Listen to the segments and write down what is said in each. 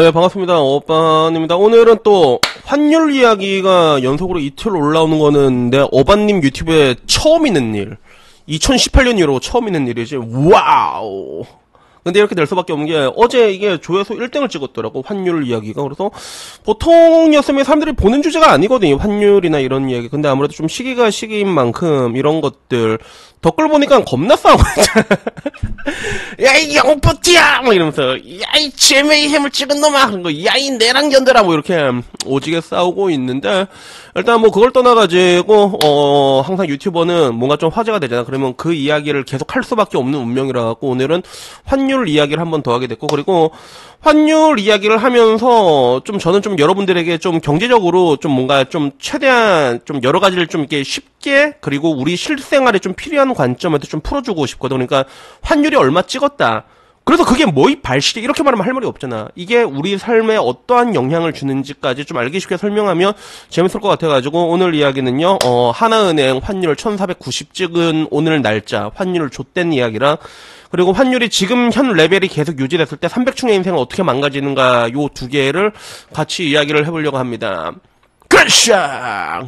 예, 반갑습니다. 어반입니다. 오늘은 또 환율 이야기가 연속으로 이틀 올라오는 거는 내 어반님 유튜브에 처음 있는 일. 2018년 이후로 처음 있는 일이지. 와우. 근데 이렇게 될 수밖에 없는 게 어제 이게 조회수 1등을 찍었더라고, 환율 이야기가. 그래서 보통이었으면 사람들이 보는 주제가 아니거든요, 환율이나 이런 이야기. 근데 아무래도 좀 시기가 시기인 만큼 이런 것들 댓글 보니까 겁나 싸우고 있잖아. 야, 이 영포티야! 막 이러면서, 야, 이 GMA 힘을 찍은 놈아! 그런 거, 야, 이 내랑 견뎌라! 뭐 이렇게 오지게 싸우고 있는데, 일단 뭐 그걸 떠나가지고, 항상 유튜버는 뭔가 좀 화제가 되잖아. 그러면 그 이야기를 계속 할 수밖에 없는 운명이라 갖고, 오늘은 환율 이야기를 한번 더 하게 됐고, 그리고 환율 이야기를 하면서 좀 저는 좀 여러분들에게 좀 경제적으로 좀 뭔가 좀 최대한 좀 여러 가지를 좀 이렇게 쉽게, 그리고 우리 실생활에 좀 필요한 관점에서 좀 풀어주고 싶거든. 그러니까 환율이 얼마 찍었다. 그래서 그게 뭐이 발시리 이렇게 말하면 할 말이 없잖아. 이게 우리 삶에 어떠한 영향을 주는지까지 좀 알기 쉽게 설명하면 재밌을 것 같아가지고 오늘 이야기는요, 하나은행 환율 1490 찍은 오늘 날짜 환율 좆된 이야기랑, 그리고 환율이 지금 현 레벨이 계속 유지됐을 때 300층의 인생을 어떻게 망가지는가, 요 두 개를 같이 이야기를 해보려고 합니다. 굿샷!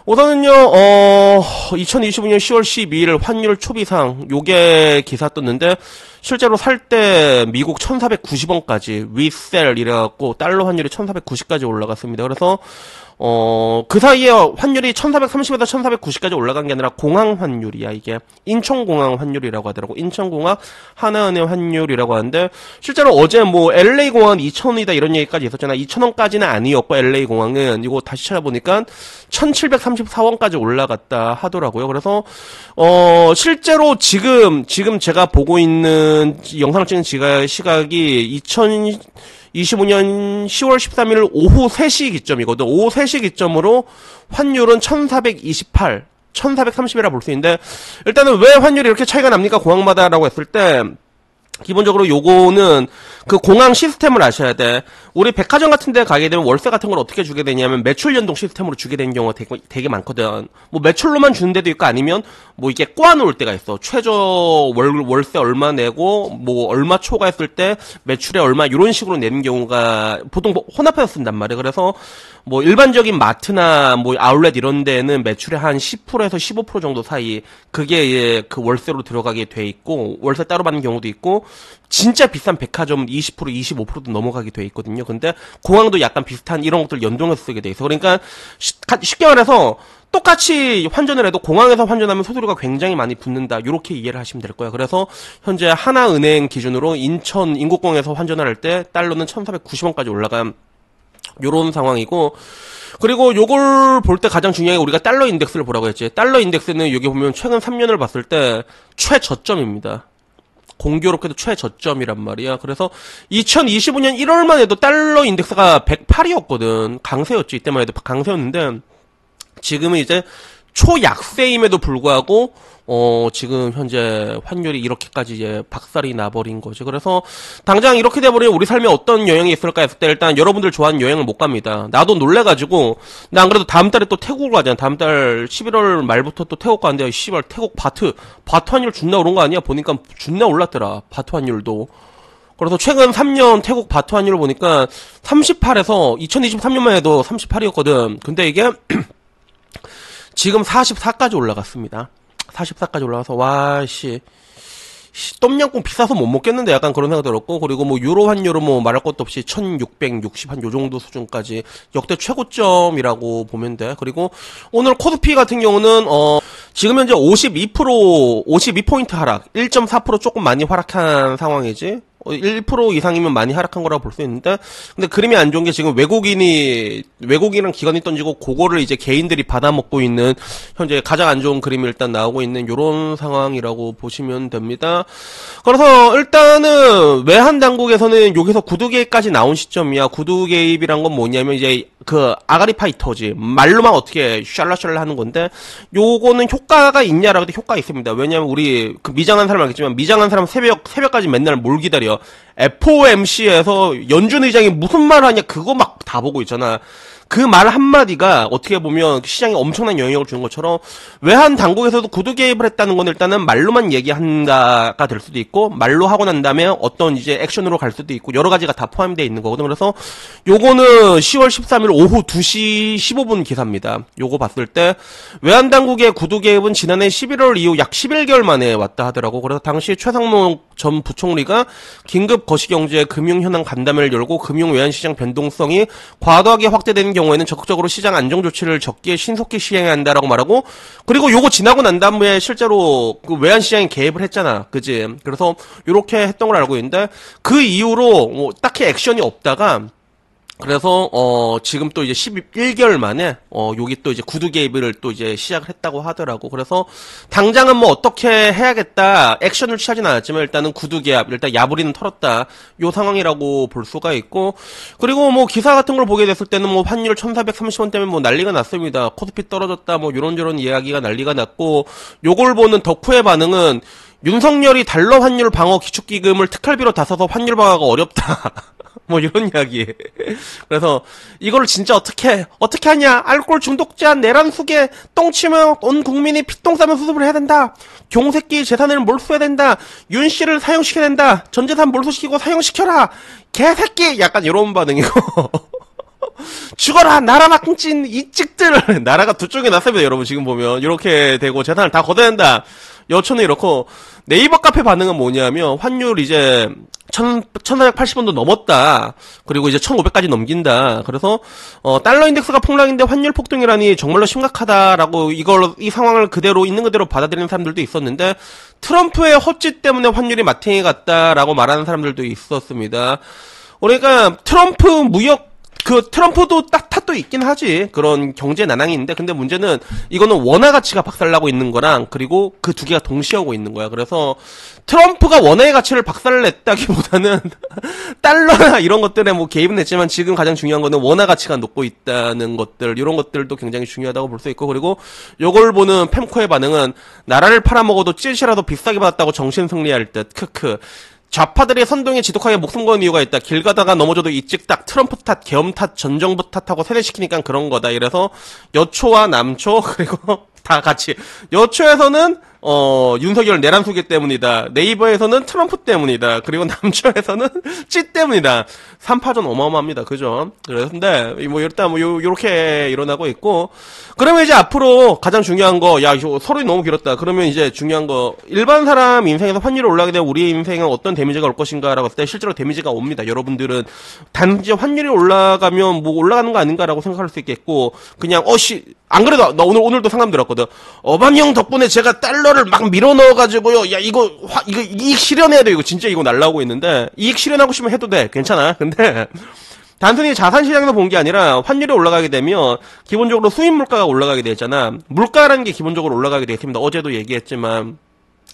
우선은요, 2025년 10월 12일 환율 초비상, 요게 기사 떴는데, 실제로 살 때 미국 1490원까지 리셀 이래갖고 달러 환율이 1490까지 올라갔습니다. 그래서 그 사이에 환율이 1430에서 1490까지 올라간 게 아니라 공항 환율이야, 이게. 인천공항 환율이라고 하더라고. 인천공항 하나은행 환율이라고 하는데, 실제로 어제 뭐 LA공항은 2,000원이다 이런 얘기까지 있었잖아. 2,000원까지는 아니었고, LA공항은. 이거 다시 찾아보니까 1,734원까지 올라갔다 하더라고요. 그래서 실제로 지금 제가 보고 있는 영상을 찍는 시각이 2025년 10월 13일 오후 3시 기점이거든. 오후 3시 기점으로 환율은 1428, 1430이라 볼 수 있는데, 일단은 왜 환율이 이렇게 차이가 납니까? 공항마다라고 했을 때, 기본적으로 요거는 그 공항 시스템을 아셔야 돼. 우리 백화점 같은 데 가게 되면 월세 같은 걸 어떻게 주게 되냐면 매출 연동 시스템으로 주게 되는 경우가 되게 많거든. 뭐 매출로만 주는 데도 있고, 아니면 뭐 이게 꼬아놓을 때가 있어. 최저 월세 얼마 내고 뭐 얼마 초과했을 때 매출에 얼마, 이런 식으로 내는 경우가 보통 혼합해서 쓴단 말이야. 그래서 뭐 일반적인 마트나 뭐 아울렛 이런 데는 매출의 한 10%에서 15% 정도 사이, 그게 그 월세로 들어가게 돼 있고, 월세 따로 받는 경우도 있고, 진짜 비싼 백화점 20%, 25%도 넘어가게 돼 있거든요. 근데 공항도 약간 비슷한 이런 것들 연동해서 쓰게 돼 있어. 그러니까 쉽게 말해서 똑같이 환전을 해도 공항에서 환전하면 소득료가 굉장히 많이 붙는다, 요렇게 이해를 하시면 될 거야. 그래서 현재 하나은행 기준으로 인천 인국공항에서 환전을 할 때 달러는 1490원까지 올라간 요런 상황이고, 그리고 요걸 볼 때 가장 중요한 게 우리가 달러 인덱스를 보라고 했지. 달러 인덱스는 여기 보면 최근 3년을 봤을 때 최저점입니다. 공교롭게도 최저점이란 말이야. 그래서 2025년 1월만 해도 달러 인덱스가 108이었거든. 강세였지. 이때만 해도 강세였는데, 지금은 이제 초약세임에도 불구하고 지금 현재 환율이 이렇게까지 이제 박살이 나버린 거지. 그래서 당장 이렇게 돼버리면 우리 삶에 어떤 영향이 있을까 했을 때, 일단 여러분들 좋아하는 여행을 못 갑니다. 나도 놀래가지고, 나 안 그래도 다음 달에 또 태국을 가잖아. 다음 달 11월 말부터 또 태국 가는데, 씨발 태국 바트 환율 존나 오른 거 아니야? 보니까 존나 올랐더라, 바트 환율도. 그래서 최근 3년 태국 바트 환율을 보니까 38에서 2023년만 해도 38이었거든. 근데 이게 지금 44까지 올라갔습니다. 44까지 올라가서, 와씨, 똠양꿍 비싸서 못 먹겠는데, 약간 그런 생각 들었고, 그리고 뭐 유로 환율은 뭐 말할 것도 없이 1660 한 요 정도 수준까지 역대 최고점이라고 보면 돼. 그리고 오늘 코스피 같은 경우는 지금 현재 52포인트 하락, 1.4% 조금 많이 하락한 상황이지. 1% 이상이면 많이 하락한 거라고 볼 수 있는데, 근데 그림이 안 좋은 게 지금 외국인이랑 기관이 던지고, 그거를 이제 개인들이 받아먹고 있는 현재 가장 안 좋은 그림이 일단 나오고 있는 요런 상황이라고 보시면 됩니다. 그래서 일단은 외환 당국에서는 여기서 구두 개입까지 나온 시점이야. 구두 개입이란 건 뭐냐면 이제 그 아가리 파이터지, 말로만 어떻게 샬라샬라 하는 건데, 요거는 효과가 있냐라고 해도 효과가 있습니다. 왜냐면 우리 그 미장한 사람 알겠지만, 미장한 사람 새벽까지 맨날 뭘 기다려. FOMC에서 연준 의장이 무슨 말 하냐, 그거 막 다 보고 있잖아. 그 말 한마디가 어떻게 보면 시장에 엄청난 영향을 주는 것처럼 외환 당국에서도 구두 개입을 했다는 건 일단은 말로만 얘기한다가 될 수도 있고 말로 하고 난 다음에 어떤 이제 액션으로 갈 수도 있고 여러 가지가 다 포함되어 있는 거거든. 그래서 요거는 10월 13일 오후 2시 15분 기사입니다. 요거 봤을 때 외환 당국의 구두 개입은 지난해 11월 이후 약 11개월 만에 왔다 하더라고. 그래서 당시 최상목 전 부총리가 긴급 거시경제 금융 현황 간담회를 열고 금융 외환 시장 변동성이 과도하게 확대되는 경우에는 적극적으로 시장 안정 조치를 적기에 신속히 시행해야 한다라고 말하고, 그리고 요거 지나고 난 다음에 실제로 그 외환 시장에 개입을 했잖아. 그지? 그래서 요렇게 했던 걸 알고 있는데 그 이후로 뭐 딱히 액션이 없다가 그래서 지금 또 이제 11개월 만에 여기 또 이제 구두 개입을 또 이제 시작을 했다고 하더라고. 그래서 당장은 뭐 어떻게 해야겠다 액션을 취하진 않았지만 일단은 구두 개입, 일단 야부리는 털었다 요 상황이라고 볼 수가 있고, 그리고 뭐 기사 같은 걸 보게 됐을 때는 뭐 환율 1430원 때문에 뭐 난리가 났습니다. 코스피 떨어졌다 뭐 요런저런 이야기가 난리가 났고, 요걸 보는 덕후의 반응은 윤석열이 달러 환율 방어 기축기금을 특활비로 다 써서 환율 방어가 어렵다. 뭐 이런 이야기. 그래서 이걸 진짜 어떻게 하냐? 알코올 중독자 내란 속에 똥 치면 온 국민이 피똥 싸면 수습을 해야 된다. 경새끼 재산을 몰수해야 된다. 윤 씨를 사형시켜야 된다. 전 재산 몰수시키고 사형시켜라. 개새끼. 약간 이런 반응이고. 죽어라 나라 망친 이 찍들. 나라가 두 쪽에 났습니다 여러분. 지금 보면 이렇게 되고 재산을 다 걷어야 된다. 여초는 이렇고, 네이버 카페 반응은 뭐냐면 환율 이제 1480원도 넘었다. 그리고 이제 1500까지 넘긴다. 그래서 달러 인덱스가 폭락인데 환율 폭등이라니 정말로 심각하다라고 이 상황을 있는 그대로 받아들이는 사람들도 있었는데, 트럼프의 헛짓 때문에 환율이 마탱이 갔다라고 말하는 사람들도 있었습니다. 그러니까 트럼프도 탓도 있긴 하지. 그런 경제 난항인데, 근데 문제는 이거는 원화 가치가 박살나고 있는 거랑 그리고 그 두 개가 동시에 오고 있는 거야. 그래서 트럼프가 원화의 가치를 박살냈다기보다는 달러나 이런 것들에 뭐 개입은 했지만 지금 가장 중요한 거는 원화 가치가 높고 있다는 것들, 이런 것들도 굉장히 중요하다고 볼 수 있고, 그리고 요걸 보는 펜코의 반응은 나라를 팔아먹어도 찔시라도 비싸게 받았다고 정신승리할 듯. 크크. 좌파들의 선동에 지독하게 목숨 거는 이유가 있다. 길 가다가 넘어져도 이찍딱 트럼프 탓, 계엄 탓, 전 정부 탓하고 세뇌시키니까 그런 거다. 이래서 여초와 남초 그리고 다 같이, 여초에서는 윤석열 내란 수계 때문이다. 네이버에서는 트럼프 때문이다. 그리고 남초에서는 찌 때문이다. 3파전 어마어마합니다. 그죠? 그런데 뭐 일단 뭐 요렇게 일어나고 있고, 그러면 이제 앞으로 가장 중요한 거, 야 이거 서론이 너무 길었다. 그러면 이제 중요한 거, 일반 사람 인생에서 환율이 올라가게 되면 우리의 인생은 어떤 데미지가 올 것인가라고 했을 때 실제로 데미지가 옵니다. 여러분들은 단지 환율이 올라가면 뭐 올라가는 거 아닌가라고 생각할 수 있겠고, 그냥 안 그래도 나 오늘도 상담 들었거든. 어반형 덕분에 제가 달러를 막 밀어 넣어가지고요. 야 이거 이익 실현해야 돼. 이거 진짜 이거 날라오고 있는데, 이익 실현하고 싶으면 해도 돼. 괜찮아. 근데 단순히 자산 시장에서 본 게 아니라 환율이 올라가게 되면 기본적으로 수입 물가가 올라가게 되잖아. 물가라는 게 기본적으로 올라가게 돼 있습니다. 어제도 얘기했지만.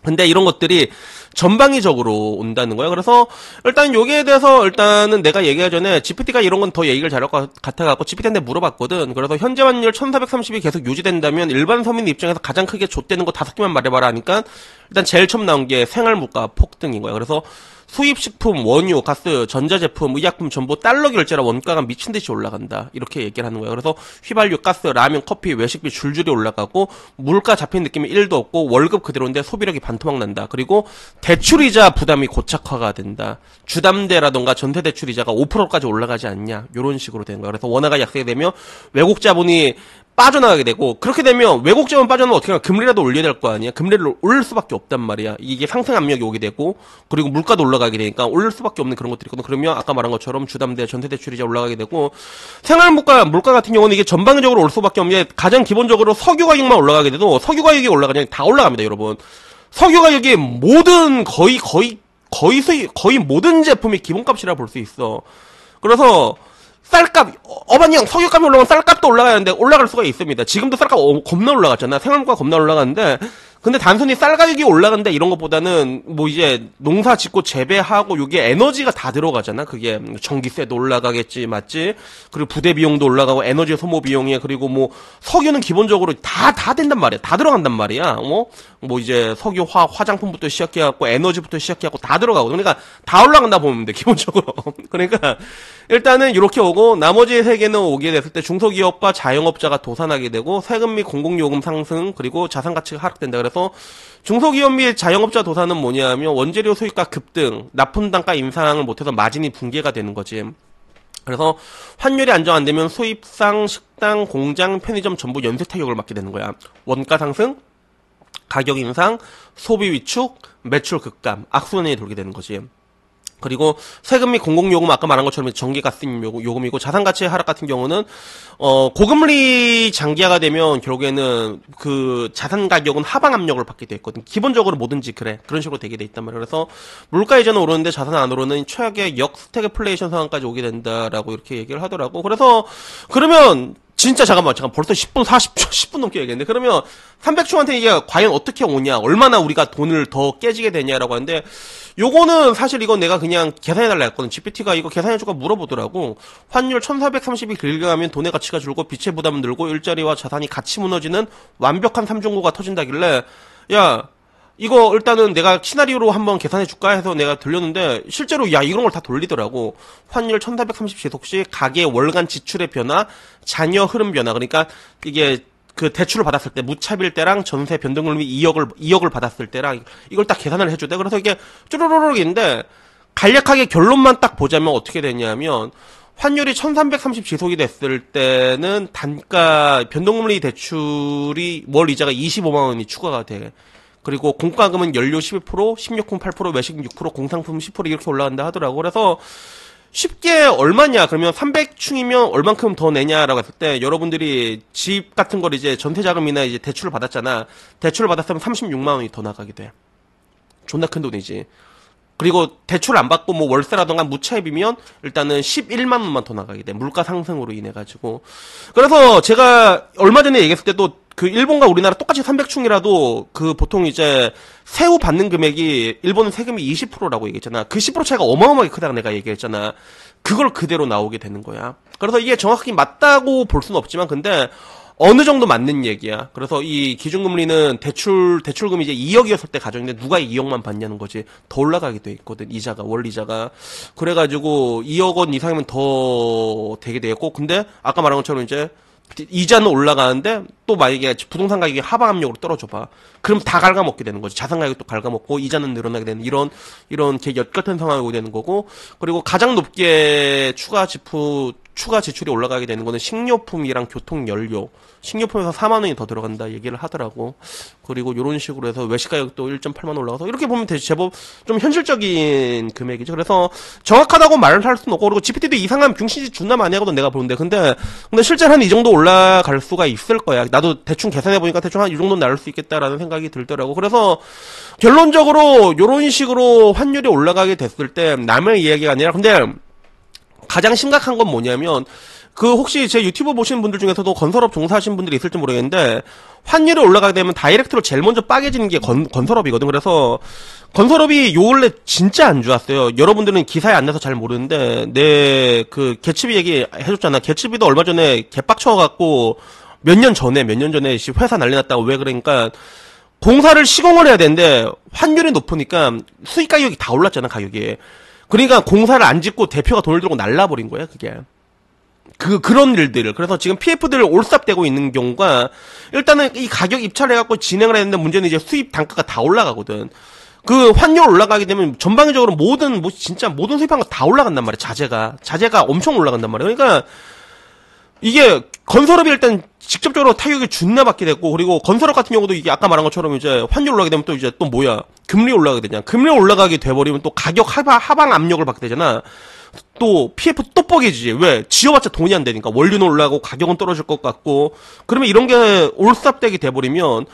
근데 이런 것들이 전방위적으로 온다는 거야. 그래서 일단 여기에 대해서 일단은 내가 얘기하기 전에 GPT가 이런 건 더 얘기를 잘할 것 같아갖고 GPT한테 물어봤거든. 그래서 현재 환율 1430이 계속 유지된다면 일반 서민 입장에서 가장 크게 좆되는 거 5개만 말해봐라 하니까, 일단 제일 처음 나온 게 생활물가 폭등인 거야. 그래서 수입식품, 원유, 가스, 전자제품, 의약품 전부 달러 결제라 원가가 미친듯이 올라간다. 이렇게 얘기를 하는 거야. 그래서 휘발유, 가스, 라면, 커피, 외식비 줄줄이 올라가고, 물가 잡힌 느낌이 1도 없고, 월급 그대로인데 소비력이 반토막 난다. 그리고 대출이자 부담이 고착화가 된다. 주담대라던가 전세대출이자가 5%까지 올라가지 않냐. 요런 식으로 되는 거야. 그래서 원화가 약세가 되면 외국 자본이 빠져나가게 되고, 그렇게 되면 외국 자본 빠져나가면 어떻게 하면 금리라도 올려야 될 거 아니야. 금리를 올릴 수밖에 없단 말이야. 이게 상승 압력이 오게 되고, 그리고 물가도 올라가게 되니까 올릴 수밖에 없는 그런 것들이 있거든. 그러면 아까 말한 것처럼 주담대, 전세대출이자 올라가게 되고, 물가 같은 경우는 이게 전방적으로 올 수밖에 없는 게, 가장 기본적으로 석유 가격만 올라가게 돼도 석유 가격이 올라가냐, 다 올라갑니다, 여러분. 석유 가격이 거의 모든 제품이 기본값이라 볼 수 있어. 그래서 쌀값, 어반형 석유값이 올라가면 쌀값도 올라가는데 올라갈 수가 있습니다. 지금도 쌀값 겁나 올라갔잖아. 생활물가 겁나 올라갔는데, 근데 단순히 쌀 가격이 올라간다 이런 것보다는 뭐 이제 농사 짓고 재배하고 요게 에너지가 다 들어가잖아. 그게 전기세도 올라가겠지, 맞지? 그리고 부대 비용도 올라가고 에너지 소모 비용에 그리고 뭐 석유는 기본적으로 다 된단 말이야. 다 들어간단 말이야. 뭐 이제 석유 화장품부터 시작해갖고 에너지부터 시작해갖고 다 들어가고 그러니까 다 올라간다 보면 돼 기본적으로. 그러니까 일단은 이렇게 오고 나머지 세 개는 오게 됐을 때 중소기업과 자영업자가 도산하게 되고 세금 및 공공요금 상승 그리고 자산가치가 하락된다. 그래서 중소기업 및 자영업자 도산은 뭐냐면 원재료 수익가 급등, 납품 단가 인상을 못해서 마진이 붕괴가 되는 거지. 그래서 환율이 안정 안 되면 수입상, 식당, 공장, 편의점 전부 연쇄 타격을 맞게 되는 거야. 원가 상승, 가격 인상, 소비 위축, 매출 급감, 악순환이 돌게 되는 거지. 그리고 세금 및 공공요금 아까 말한 것처럼 전기가스 요금이고 자산가치의 하락 같은 경우는 고금리 장기화가 되면 결국에는 그 자산 가격은 하방 압력을 받게 돼 있거든. 기본적으로 뭐든지 그래 그런 식으로 되게 돼 있단 말이야. 그래서 물가 이자는 오르는데 자산 안 오르는 최악의 역스태그플레이션 상황까지 오게 된다라고 이렇게 얘기를 하더라고. 그래서 그러면 진짜 잠깐 벌써 10분 40초 10분 넘게 얘기했는데 그러면 300초한테 이게 과연 어떻게 오냐 얼마나 우리가 돈을 더 깨지게 되냐라고 하는데 요거는 사실 이건 내가 그냥 계산해달라 했거든. GPT가 이거 계산해주고 물어보더라고. 환율 1430이 길게 가면 돈의 가치가 줄고 빚의 부담은 늘고 일자리와 자산이 같이 무너지는 완벽한 삼중고가 터진다길래 야 이거 일단은 내가 시나리오로 한번 계산해줄까 해서 내가 들렸는데 실제로 야 이런 걸 다 돌리더라고. 환율 1430 지속 시 가계 월간 지출의 변화, 자녀 흐름 변화. 그러니까 이게 그 대출을 받았을 때 무차빌 때랑 전세 변동금리 2억을 받았을 때랑 이걸 딱 계산을 해주대. 그래서 이게 쭈루루룩인데 간략하게 결론만 딱 보자면 어떻게 되냐면 환율이 1330 지속이 됐을 때는 단가 변동금리 대출이 월 이자가 25만 원이 추가가 돼. 그리고 공과금은 연료 12%, 식료품 8%, 외식 6%, 공상품 10% 이렇게 올라간다 하더라고. 그래서 쉽게 얼마냐? 그러면 300충이면 얼만큼 더 내냐라고 했을 때 여러분들이 집 같은 걸 이제 전세자금이나 이제 대출을 받았잖아. 대출을 받았으면 36만 원이 더 나가게 돼. 존나 큰 돈이지. 그리고 대출 안 받고 뭐 월세라던가 무차입이면 일단은 11만 원만 더 나가게 돼. 물가 상승으로 인해 가지고. 그래서 제가 얼마 전에 얘기했을 때도 그 일본과 우리나라 똑같이 300충이라도 그 보통 이제 세후 받는 금액이 일본은 세금이 20%라고 얘기했잖아. 그 10% 차이가 어마어마하게 크다고 내가 얘기했잖아. 그걸 그대로 나오게 되는 거야. 그래서 이게 정확히 맞다고 볼 수는 없지만 근데 어느 정도 맞는 얘기야. 그래서 이 기준금리는 대출금이 이제 2억이었을 때 가정인데 누가 2억만 받냐는 거지. 더 올라가게 돼 있거든. 이자가, 월 이자가. 그래가지고 2억 원 이상이면 더 되게 되겠고. 근데 아까 말한 것처럼 이제 이자는 올라가는데 또 만약에 부동산 가격이 하방 압력으로 떨어져봐. 그럼 다 갉아먹게 되는 거지. 자산 가격도 갉아먹고 이자는 늘어나게 되는 이런 역 같은 상황이 오게 되는 거고. 그리고 가장 높게 추가 지출이 올라가게 되는 거는 식료품이랑 교통연료. 식료품에서 4만 원이 더 들어간다 얘기를 하더라고. 그리고 요런 식으로 해서 외식 가격도 1.8만 원 올라가서 이렇게 보면 제법 좀 현실적인 금액이죠. 그래서 정확하다고 말을 할 수는 없고 그리고 GPT도 이상한 병신짓 존나 많이 하거든 내가 보는데 근데 실제로 한 이 정도 올라갈 수가 있을 거야. 나도 대충 계산해보니까 대충 한 이 정도는 나올 수 있겠다라는 생각이 들더라고. 그래서 결론적으로 요런 식으로 환율이 올라가게 됐을 때 남의 이야기가 아니라 근데 가장 심각한 건 뭐냐면 그 혹시 제 유튜브 보시는 분들 중에서도 건설업 종사하시는 분들이 있을지 모르겠는데 환율이 올라가게 되면 다이렉트로 제일 먼저 빠개지는 게 건설업이거든. 그래서 건설업이 요 근래 진짜 안 좋았어요. 여러분들은 기사에 안 나서 잘 모르는데 내 그 개츠비 얘기 해줬잖아. 개츠비도 얼마 전에 개빡쳐갖고 몇 년 전에 회사 난리 났다고. 왜 그러니까 공사를 시공을 해야 되는데 환율이 높으니까 수익 가격이 다 올랐잖아 가격이. 그러니까 공사를 안 짓고 대표가 돈을 들고 날라버린 거야 그게. 그런 일들을. 그래서 지금 PF들을 올쌉되고 있는 경우가 일단은 이 가격 입찰을 해갖고 진행을 했는데 문제는 이제 수입 단가가 다 올라가거든. 그 환율 올라가게 되면 전방위적으로 진짜 모든 수입한 거 다 올라간단 말이야. 자재가 엄청 올라간단 말이야. 그러니까 이게 건설업이 일단 직접적으로 타격이 존나 받게 됐고 그리고 건설업 같은 경우도 이게 아까 말한 것처럼 이제 환율 올라가게 되면 또 이제 또 뭐야 금리 올라가게 되냐. 금리 올라가게 돼버리면 또 가격 하방 압력을 받게 되잖아. 또 PF 또 뻐개지지. 왜? 지어봤자 돈이 안 되니까. 원료는 올라가고 가격은 떨어질 것 같고. 그러면 이런 게 올쌉되게 돼버리면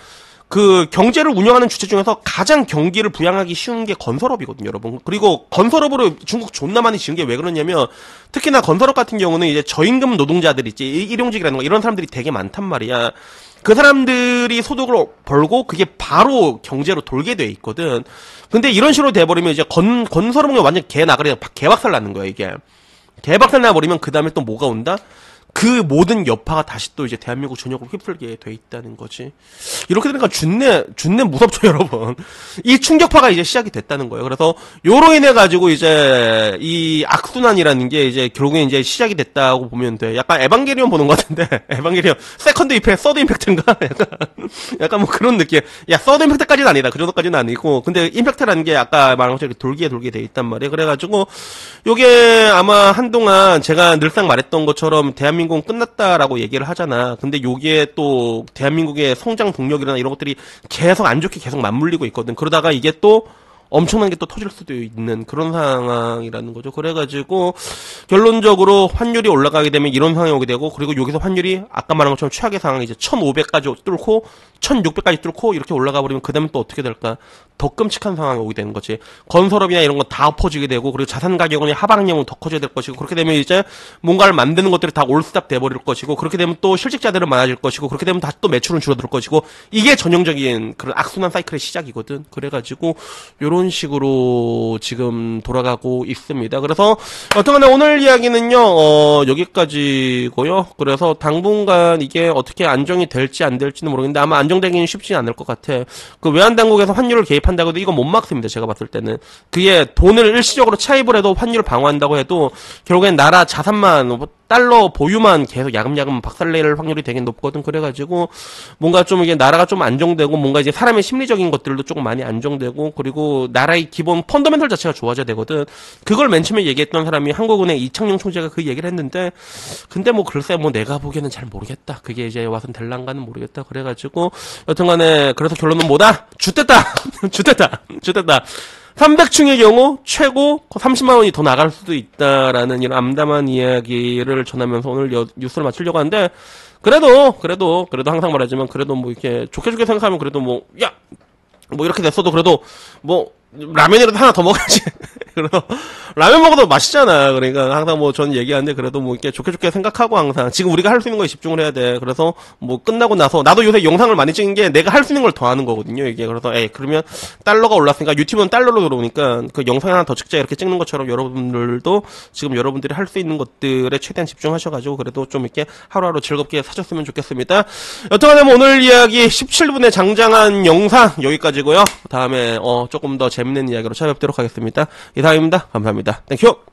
그 경제를 운영하는 주체 중에서 가장 경기를 부양하기 쉬운 게 건설업이거든요, 여러분. 그리고 건설업으로 중국 존나 많이 지은 게 왜 그러냐면 특히나 건설업 같은 경우는 이제 저임금 노동자들 있지, 일용직이라는 거 이런 사람들이 되게 많단 말이야. 그 사람들이 소득을 벌고 그게 바로 경제로 돌게 돼 있거든. 근데 이런 식으로 돼버리면 이제 건설업이 완전 개나가리 개박살 나는 거야, 이게. 개박살 나버리면 그 다음에 또 뭐가 온다? 그 모든 여파가 다시 또 이제 대한민국 전역으로 휩쓸게 돼 있다는 거지. 이렇게 되니까 준내 무섭죠, 여러분. 이 충격파가 이제 시작이 됐다는 거예요. 그래서 요로 인해 가지고 이제 이 악순환이라는 게 이제 결국에 이제 시작이 됐다고 보면 돼. 약간 에반게리온 보는 것 같은데, 에반게리온 세컨드 임팩트, 서드 임팩트인가? 약간 뭐 그런 느낌. 야, 서드 임팩트까지는 아니다. 그 정도까지는 아니고, 근데 임팩트라는 게 아까 말한 것처럼 돌게 돼 있단 말이에요. 그래가지고 요게 아마 한동안 제가 늘상 말했던 것처럼 대한민국은 끝났다라고 얘기를 하잖아. 근데 요게 또 대한민국의 성장 동력이나 이런 것들이 계속 안 좋게 계속 맞물리고 있거든. 그러다가 이게 또 엄청난 게 또 터질 수도 있는 그런 상황이라는 거죠. 그래가지고 결론적으로 환율이 올라가게 되면 이런 상황이 오게 되고, 그리고 여기서 환율이 아까 말한 것처럼 최악의 상황이 이제 1500까지 뚫고 1600까지 뚫고 이렇게 올라가 버리면 그 다음에 또 어떻게 될까? 더 끔찍한 상황이 오게 되는 거지. 건설업이나 이런 거 다 엎어지게 되고, 그리고 자산 가격은 하방향으로 더 커져야 될 것이고, 그렇게 되면 이제 뭔가를 만드는 것들이 다 올스탑 돼버릴 것이고, 그렇게 되면 또 실직자들은 많아질 것이고, 그렇게 되면 다시 또 매출은 줄어들 것이고, 이게 전형적인 그런 악순환 사이클의 시작이거든. 그래가지고 요런 식으로 지금 돌아가고 있습니다. 그래서 여튼간에 오늘 이야기는요 여기까지고요. 그래서 당분간 이게 어떻게 안정이 될지 안 될지는 모르겠는데 아마 안정되기는 쉽지 않을 것 같아. 그 외환당국에서 환율을 개입한다고 해도 이건 못 막습니다. 제가 봤을 때는 그게 돈을 일시적으로 차입을 해도 환율을 방어한다고 해도 결국엔 나라 자산만 달러 보유만 계속 야금야금 박살낼 확률이 되게 높거든. 그래가지고 뭔가 좀 이게 나라가 좀 안정되고 뭔가 이제 사람의 심리적인 것들도 조금 많이 안정되고, 그리고 나라의 기본 펀더멘털 자체가 좋아져야 되거든. 그걸 맨 처음에 얘기했던 사람이 한국은행 이창용 총재가 그 얘기를 했는데, 근데 뭐 글쎄 뭐 내가 보기에는 잘 모르겠다. 그게 이제 와선 될란가는 모르겠다. 그래가지고 여튼간에 그래서 결론은 뭐다? 쯧됐다. 쯧됐다. 300층의 경우 최고 30만 원이 더 나갈 수도 있다라는 이런 암담한 이야기를 전하면서 오늘 뉴스를 마치려고 하는데, 그래도 항상 말하지만 그래도 뭐 이렇게 좋게 생각하면 그래도 뭐 이렇게 됐어도 그래도 뭐 라면이라도 하나 더 먹어야지. 그래서 라면 먹어도 맛있잖아. 그러니까 항상 뭐 전 얘기하는데 그래도 뭐 이렇게 좋게 생각하고 항상 지금 우리가 할 수 있는 거에 집중을 해야 돼. 그래서 뭐 끝나고 나서 나도 요새 영상을 많이 찍은 게 내가 할 수 있는 걸 더 하는 거거든요. 이게 그래서 그러면 달러가 올랐으니까 유튜브는 달러로 들어오니까 그 영상 하나 더 찍자 이렇게 찍는 것처럼 여러분들도 지금 여러분들이 할 수 있는 것들에 최대한 집중하셔가지고 그래도 좀 이렇게 하루하루 즐겁게 사셨으면 좋겠습니다. 여튼간에 뭐 오늘 이야기 17분의 장장한 영상 여기까지고요. 다음에 조금 더 재밌는 이야기로 찾아뵙도록 하겠습니다. 이상입니다. 감사합니다. 땡큐.